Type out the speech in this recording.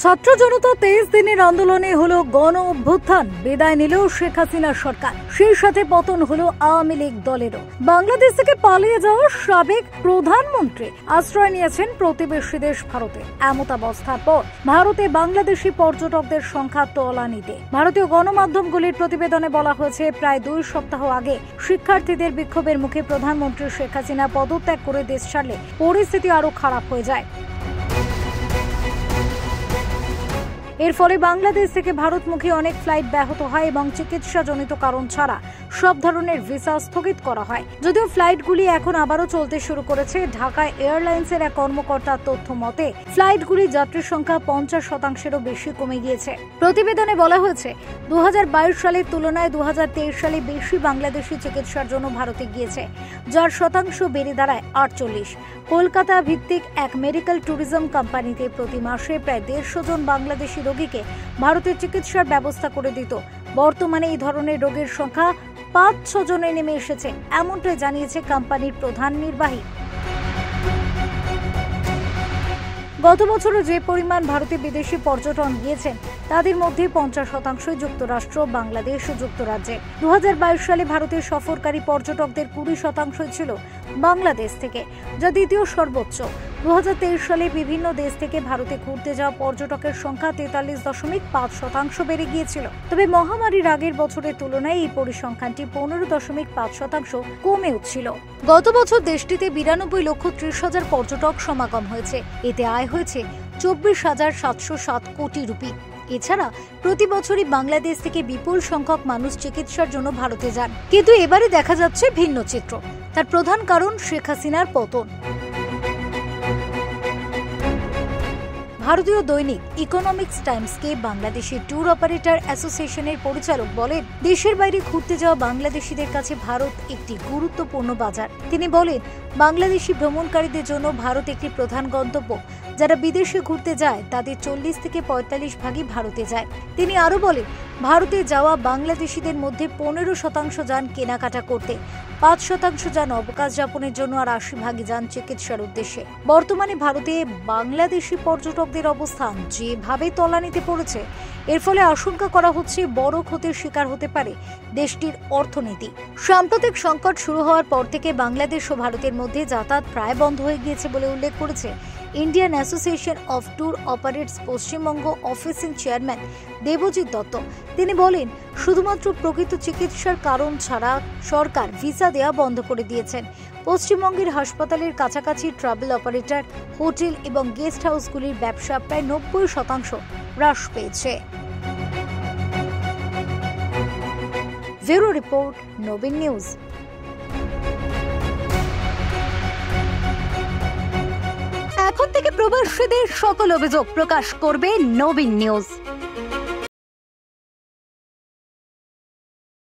ছাত্র জনতা 23 দিনের আন্দোলনে হলো গণ অভ্যুত্থান, বিদায় নিল শেখ হাসিনার সরকার, সেই সাথে পতন হলো আওয়ামী লীগ দলেরও। বাংলাদেশ থেকে পালিয়ে যাওয়া সাবেক প্রধানমন্ত্রী আশ্রয় নিয়েছেন প্রতিবেশী দেশ ভারতে। এমতাবস্থার পর ভারতে বাংলাদেশি পর্যটকদের সংখ্যা তলানিতে। ভারতীয় গণমাধ্যমগুলির প্রতিবেদনে বলা হয়েছে, প্রায় 2 সপ্তাহ আগে শিক্ষার্থীদের বিক্ষোভের মুখে প্রধানমন্ত্রী শেখ হাসিনা পদত্যাগ করে দেশ ছাড়লে পরিস্থিতি আরো খারাপ হয়ে যায়। এর ফলে বাংলাদেশ থেকে ভারতমুখী অনেক ফ্লাইট ব্যাহত হয় এবং চিকিৎসাজনিত কারণ ছাড়া সব ধরনের ভিসা স্থগিত করা হয়। যদিও ফ্লাইটগুলি এখন আবারও চলতে শুরু করেছে। ঢাকা এয়ারলাইন্সের এক কর্মকর্তার তথ্য মতে ফ্লাইটগুলি যাত্রীর সংখ্যা 50%-এরও বেশি কমে গিয়েছে। প্রতিবেদনে বলা হয়েছে, 2022 সালের তুলনায় 2023 সালে বেশি বাংলাদেশি চিকিৎসার জন্য ভারতে গিয়েছে, যার শতাংশ বেড়ে দাঁড়ায় 48। কলকাতা ভিত্তিক এক মেডিকেল ট্যুরিজম কোম্পানিতে প্রতি মাসে প্রায় 150 জন বাংলাদেশি রোগীকে ভারতের চিকিৎসার ব্যবস্থা করে দিত। বর্তমানে এই ধরনের রোগীর সংখ্যা 5-6 জনে নেমে এসেছে, এমনটাই জানিয়েছে কোম্পানির প্রধান নির্বাহী। গত বছরে যে পরিমাণ ভারতে বিদেশি পর্যটন গিয়েছেন তাদের মধ্যে 50% যুক্তরাষ্ট্র, বাংলাদেশ ও যুক্তরাজ্যে। 2022 সালে ভারতের সফরকারী পর্যটকদের 20% ছিল বাংলাদেশ থেকে, যা দ্বিতীয় সর্বোচ্চ। 2023 সালে বিভিন্ন দেশ থেকে ভারতে ঘুরতে যাওয়া পর্যটকের সংখ্যা 43.5% বেড়ে গিয়েছিল। তবে মহামারীর আগের বছরের তুলনায় এই পরিসংখ্যানটি 15.5% কমে উঠছিল। গত বছর দেশটিতে 92,30,000 পর্যটক সমাগম হয়েছে। এতে আয় হয়েছে 24,707 কোটি রুপি। এছাড়া প্রতি বছরই বাংলাদেশ থেকে বিপুল সংখ্যক মানুষ চিকিৎসার জন্য ভারতে যান। কিন্তু এবারে দেখা যাচ্ছে ভিন্ন চিত্র। তার প্রধান কারণ শেখ হাসিনার পতন। ভারতীয় দৈনিক ইকোনমিক্স টাইমসকে বাংলাদেশের ট্যুর অপারেটর অ্যাসোসিয়েশনের পরিচালক বলেন, দেশের বাইরে ঘুরতে যাওয়া বাংলাদেশিদের কাছে ভারত একটি গুরুত্বপূর্ণ বাজার। তিনি বলেন, বাংলাদেশি ভ্রমণকারীদের জন্য ভারত একটি প্রধান গন্তব্য। যারা বিদেশে ঘুরতে যায় তাদের 40 থেকে 45 ভাগই ভারতে যায়। তিনি আরো বলেন, ভারতে যাওয়া বাংলাদেশিদের মধ্যে 15% যান কেনাকাটা করতে, 5% যান অবকাশ যাপনের জন্য, আর 80 ভাগই যান চিকিৎসার উদ্দেশ্যে। বর্তমানে ভারতে বাংলাদেশি পর্যটকদের অবস্থান যেভাবে তলানিতে পড়েছে, এর ফলে আশঙ্কা করা হচ্ছে বড় ক্ষতির শিকার হতে পারে দেশটির অর্থনীতি। সাম্প্রতিক সংকট শুরু হওয়ার পর থেকে বাংলাদেশ ও ভারতের মধ্যে যাতায়াত প্রায় বন্ধ হয়ে গিয়েছে বলে উল্লেখ করেছে Indian Association of Tour Operators Paschimbanga অফিসিং চেয়ারম্যান দেবজিৎ দত্ত। তিনি বলেন, শুধুমাত্র প্রকৃত চিকিৎসার কারণ ছাড়া সরকার ভিসা দেওয়া বন্ধ করে দিয়েছেন। পশ্চিমবঙ্গের হাসপাতালের কাছাকাছি ট্রাভেল অপারেটর, হোটেল এবং গেস্ট হাউসগুলির ব্যবসা প্রায় 90% হ্রাস পেয়েছে। ব্যুরো রিপোর্ট, নবীন নিউজ। এখন থেকে প্রবাসীদের সকল অভিযোগ প্রকাশ করবে নবীন নিউজ।